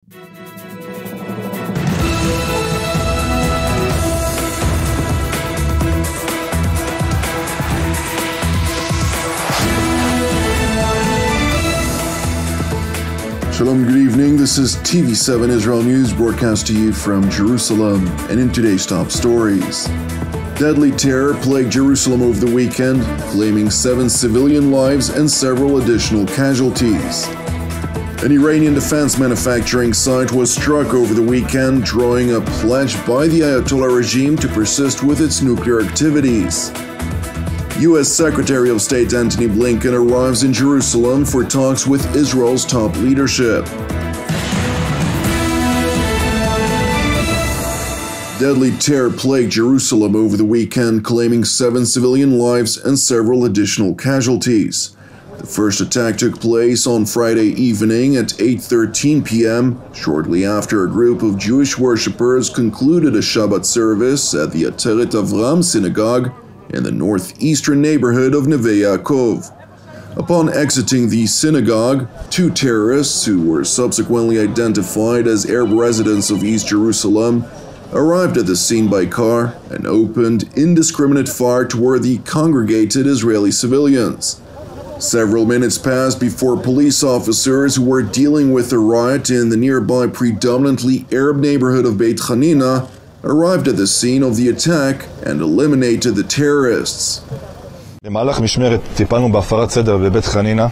Shalom, good evening. This is TV7 Israel News broadcast to you from Jerusalem, and in today's top stories. Deadly terror plagued Jerusalem over the weekend, claiming 7 civilian lives and several additional casualties. An Iranian defense manufacturing site was struck over the weekend, drawing a pledge by the Ayatollah regime to persist with its nuclear activities. U.S. Secretary of State Antony Blinken arrives in Jerusalem for talks with Israel's top leadership. Deadly terror plagued Jerusalem over the weekend, claiming 7 civilian lives and several additional casualties. The first attack took place on Friday evening at 8:13 p.m., shortly after a group of Jewish worshippers concluded a Shabbat service at the Ateret Avram synagogue in the northeastern neighborhood of Neve Yaakov. Upon exiting the synagogue, 2 terrorists, who were subsequently identified as Arab residents of East Jerusalem, arrived at the scene by car and opened indiscriminate fire toward the congregated Israeli civilians. Several minutes passed before police officers who were dealing with the riot in the nearby predominantly Arab neighborhood of Beit Hanina arrived at the scene of the attack and eliminated the terrorists. במהלך משמרת טיפלנו בהפרת סדר בבית חנינה.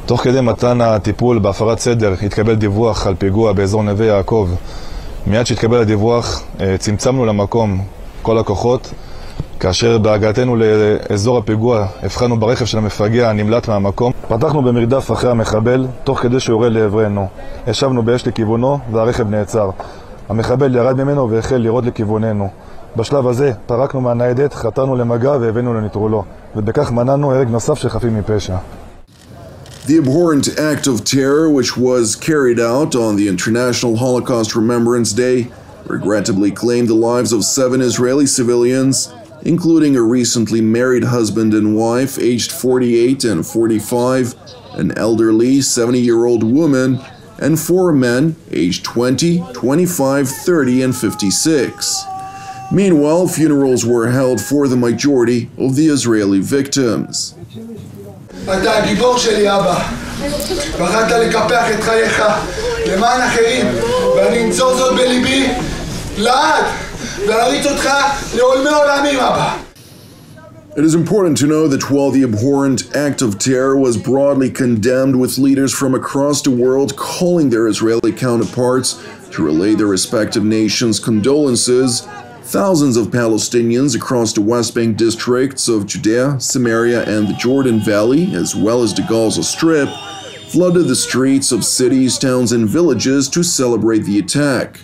תוך כדי מתן הטיפול בהפרת סדר התקבל דיווח על פיגוע באזור נווה יעקב. מיד שהתקבל הדיווח צמצמנו למקום כל הכוחות, כאשר בהגעתנו לאזור הפיגוע הבחנו ברכב של המפגע נמלט מהמקום. פתחנו במרדף אחרי המחבל תוך כדי שהוא יורה לעברנו. השבנו באש לכיוונו והרכב נעצר. המחבל ירד ממנו והחל לירות לכיווננו. בשלב הזה פרקנו מהניידת, חתרנו למגע והבאנו לנטרולו, ובכך מנענו הרג נוסף של חפים מפשע. The abhorrent act of terror, which was carried out on the International Holocaust Remembrance Day, regrettably claimed the lives of 7 Israeli civilians, including a recently married husband and wife aged 48 and 45, an elderly 70-year-old woman, and 4 men aged 20, 25, 30, and 56. Meanwhile, funerals were held for the majority of the Israeli victims. אתה הגיבור שלי, אבא. בחרת לקפח את חייך למען אחרים, ואני אנצור זאת בליבי לעד, ולהריץ אותך לעולמי עולמים, אבא. It is important to know that while the abhorrent act of terror was broadly condemned, with leaders from across the world calling their Israeli counterparts to relay their respective nations' condolences, thousands of Palestinians across the West Bank districts of Judea, Samaria, and the Jordan Valley, as well as the Gaza Strip, flooded the streets of cities, towns, and villages to celebrate the attack.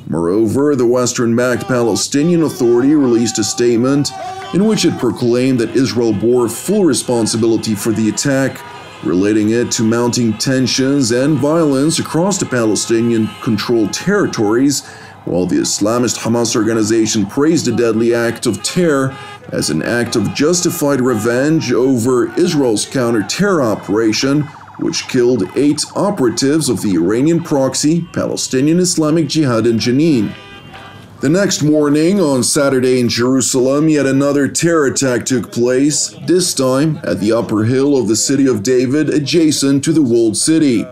Moreover, the Western-backed Palestinian Authority released a statement in which it proclaimed that Israel bore full responsibility for the attack, relating it to mounting tensions and violence across the Palestinian-controlled territories, while the Islamist Hamas organization praised the deadly act of terror as an act of justified revenge over Israel's counter-terror operation, which killed 8 operatives of the Iranian proxy Palestinian Islamic Jihad in Jenin. The next morning, on Saturday in Jerusalem, yet another terror attack took place, this time at the upper hill of the city of David adjacent to the walled city.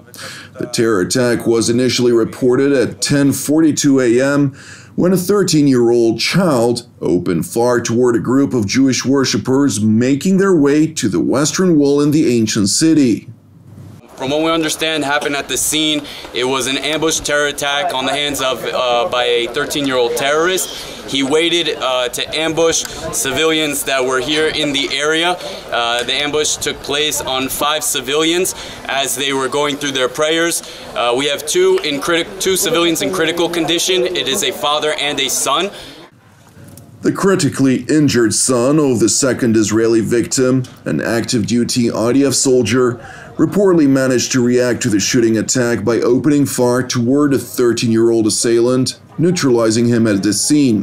The terror attack was initially reported at 10:42 a.m. when a 13-year-old child opened fire toward a group of Jewish worshippers making their way to the western wall in the ancient city. From what we understand happened at the scene, it was an ambush terror attack on the hands of by a 13-year-old terrorist. He waited to ambush civilians that were here in the area. The ambush took place on 5 civilians as they were going through their prayers. We have 2 civilians in critical condition. It is a father and a son. The critically injured son of the second Israeli victim, an active duty IDF soldier, reportedly managed to react to the shooting attack by opening fire toward a 13-year-old assailant, neutralizing him at the scene.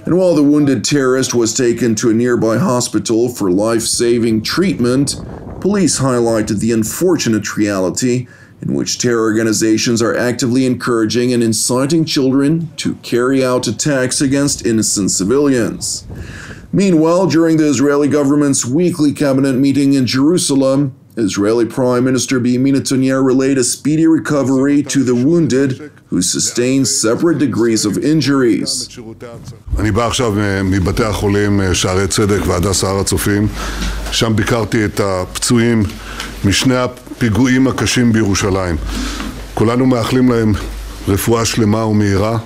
And while the wounded terrorist was taken to a nearby hospital for life-saving treatment, police highlighted the unfortunate reality in which terror organizations are actively encouraging and inciting children to carry out attacks against innocent civilians. Meanwhile, during the Israeli government's weekly cabinet meeting in Jerusalem, Israeli Prime Minister Benjamin Netanyahu relayed a speedy recovery to the wounded who sustained separate degrees of injuries. אני בא עכשיו מבתי החולים שערי צדק והדסה הר הצופים. שם ביקרתי את הפצועים משני הפיגועים הקשים בירושלים. כולנו מאחלים להם רפואה שלמה ומהירה.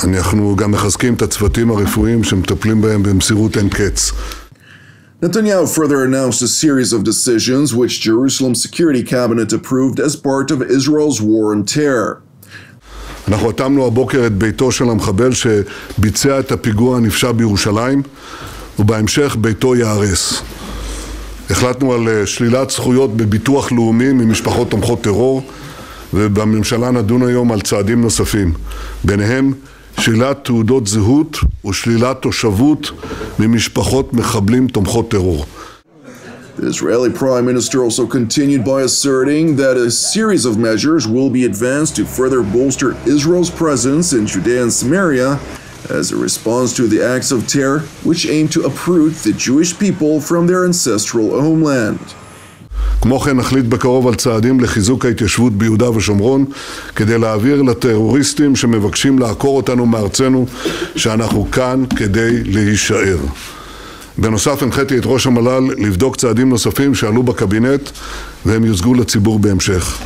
אנחנו גם מחזקים את הצוותים הרפואיים שמטפלים בהם במסירות אין קץ. Netanyahu further announced a series of decisions which Jerusalem's security cabinet approved as part of Israel's war on terror. אנחנו התאמנו הבוקר את ביתו של המחבל שביצע את הפיגוע הנפשע בירושלים, ובהמשך ביתו ייהרס. החלטנו על שלילת זכויות בביטוח לאומי ממשפחות תומכות טרור, ובממשלה נדון היום על צעדים נוספים, ביניהם שלילת תעודות זהות ושלילת תושבות ממשפחות מחבלים תומכות טרור. The Israeli Prime Minister also continued by asserting that a series of measures will be advanced to further bolster Israel's presence in Judea and Samaria as a response to the acts of terror which aim to uproot the Jewish people from their ancestral homeland. כמו כן נחליט בקרוב על צעדים לחיזוק ההתיישבות ביהודה ושומרון כדי להעביר לטרוריסטים שמבקשים לעקור אותנו מארצנו שאנחנו כאן כדי להישאר. בנוסף הנחיתי את ראש המל"ל לבדוק צעדים נוספים שעלו בקבינט והם יוצגו לציבור בהמשך.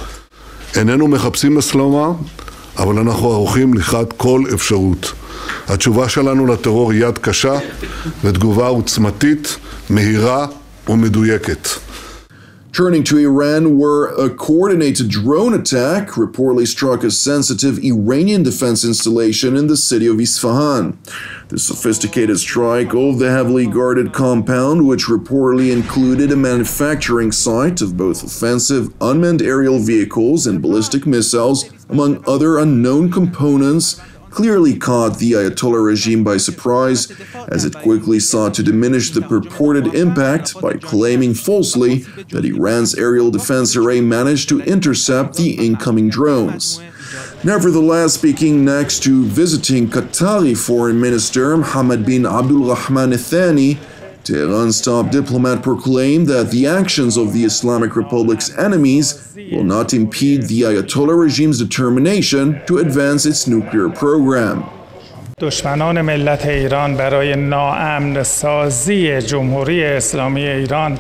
איננו מחפשים הסלמה, אבל אנחנו ערוכים לקראת כל אפשרות. התשובה שלנו לטרור היא יד קשה ותגובה עוצמתית, מהירה ומדויקת. Turning to Iran, where a coordinated drone attack reportedly struck a sensitive Iranian defense installation in the city of Isfahan. The sophisticated strike of the heavily guarded compound, which reportedly included a manufacturing site of both offensive unmanned aerial vehicles and ballistic missiles, among other unknown components, clearly caught the Ayatollah regime by surprise, as it quickly sought to diminish the purported impact by claiming falsely that Iran's aerial defense array managed to intercept the incoming drones. Nevertheless, speaking next to visiting Qatari Foreign Minister Mohammed bin Abdul Rahman Al-Thani, Tehran's top diplomat proclaimed that the actions of the Islamic Republic's enemies will not impede the Ayatollah regime's determination to advance its nuclear program. دشمنان ملت ایران برای ناامن سازی جمهوری اسلامی ایران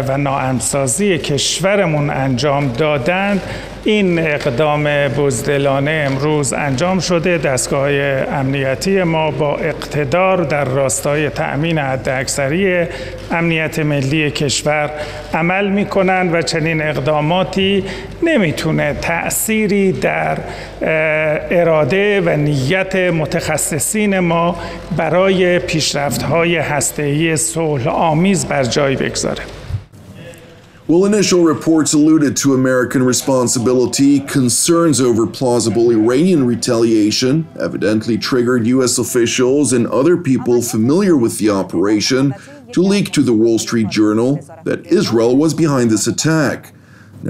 و ناامن سازی کشورمون انجام دادند. این اقدام بزدلانه امروز انجام شده. دستگاه امنیتی ما با اقتدار در راستای تأمین حداکثری امنیت ملی کشور عمل می‌کنند و چنین اقداماتی نمیتونه تأثیری در اراده و نیت متخصصین ما برای پیشرفت‌های هسته‌ای صلح‌آمیز بر جای بگذاره. While initial reports alluded to American responsibility, concerns over plausible Iranian retaliation evidently triggered U.S. officials and other people familiar with the operation to leak to the Wall Street Journal that Israel was behind this attack.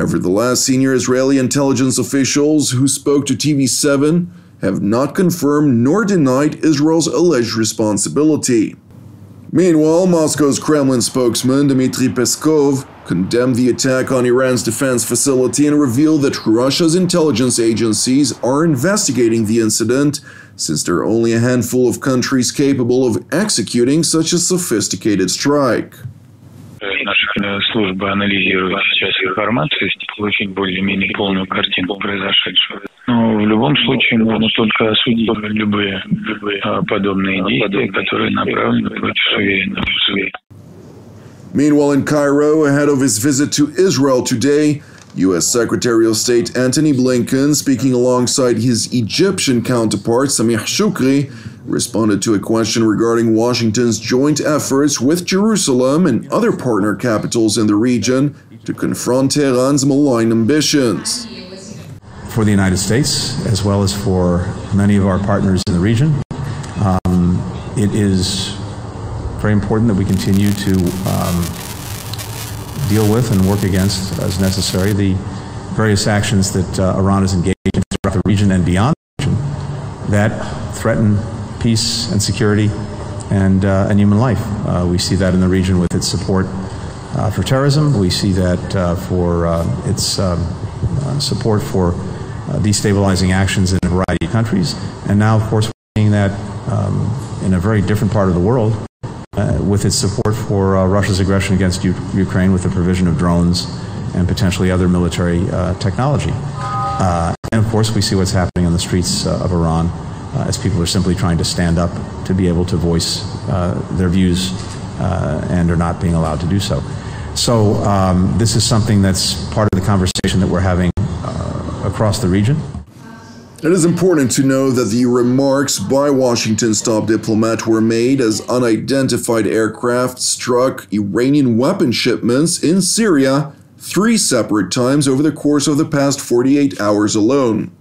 Nevertheless, senior Israeli intelligence officials who spoke to TV7 have not confirmed nor denied Israel's alleged responsibility. Meanwhile, Moscow's Kremlin spokesman Dmitry Peskov condemned the attack on Iran's defense facility and revealed that Russia's intelligence agencies are investigating the incident, since there are only a handful of countries capable of executing such a sophisticated strike. Наша служба анализирует сейчас информацию, получить более-менее полную картину произошедшего. Но в любом случае можно только осудить любые подобные действия, которые направлены против суверенных. Meanwhile, in Cairo, ahead of his visit to Israel today, U.S. Secretary of State Antony Blinken, speaking alongside his Egyptian counterpart Samih Shoukry, responded to a question regarding Washington's joint efforts with Jerusalem and other partner capitals in the region to confront Tehran's malign ambitions. For the United States, as well as for many of our partners in the region, it is very important that we continue to deal with and work against, as necessary, the various actions that Iran is engaged in throughout the region and beyond the region that threaten peace and security and human life. We see that in the region with its support for terrorism. We see that for its support for destabilizing actions in a variety of countries. And now, of course, we're seeing that in a very different part of the world with its support for Russia's aggression against Ukraine with the provision of drones and potentially other military technology. And of course, we see what's happening on the streets of Iran as people are simply trying to stand up to be able to voice their views and are not being allowed to do so. So this is something that's part of the conversation that we're having across the region. It is important to know that the remarks by Washington's top diplomat were made as unidentified aircraft struck Iranian weapon shipments in Syria 3 separate times over the course of the past 48 hours alone.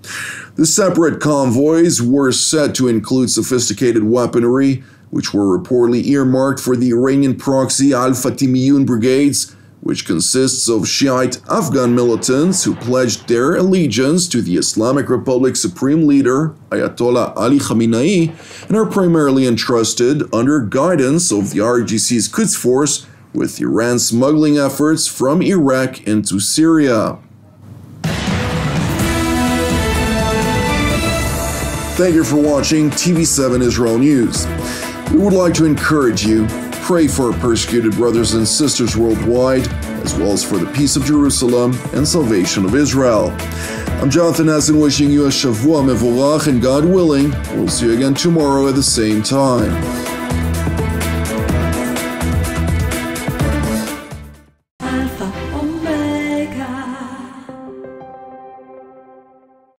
The separate convoys were said to include sophisticated weaponry, which were reportedly earmarked for the Iranian proxy Alfa brigades, which consists of Shiite Afghan militants who pledged their allegiance to the Islamic Republic's supreme leader, Ayatollah Ali Khamenei, and are primarily entrusted under guidance of the RGC's Quds Force with Iran's smuggling efforts from Iraq into Syria. Thank you for watching TV7 Israel News. We would like to encourage you, pray for our persecuted brothers and sisters worldwide, as well as for the peace of Jerusalem and salvation of Israel. I'm Jonathan Hassan wishing you a Shavua Mevorach, and God willing, we'll see you again tomorrow at the same time.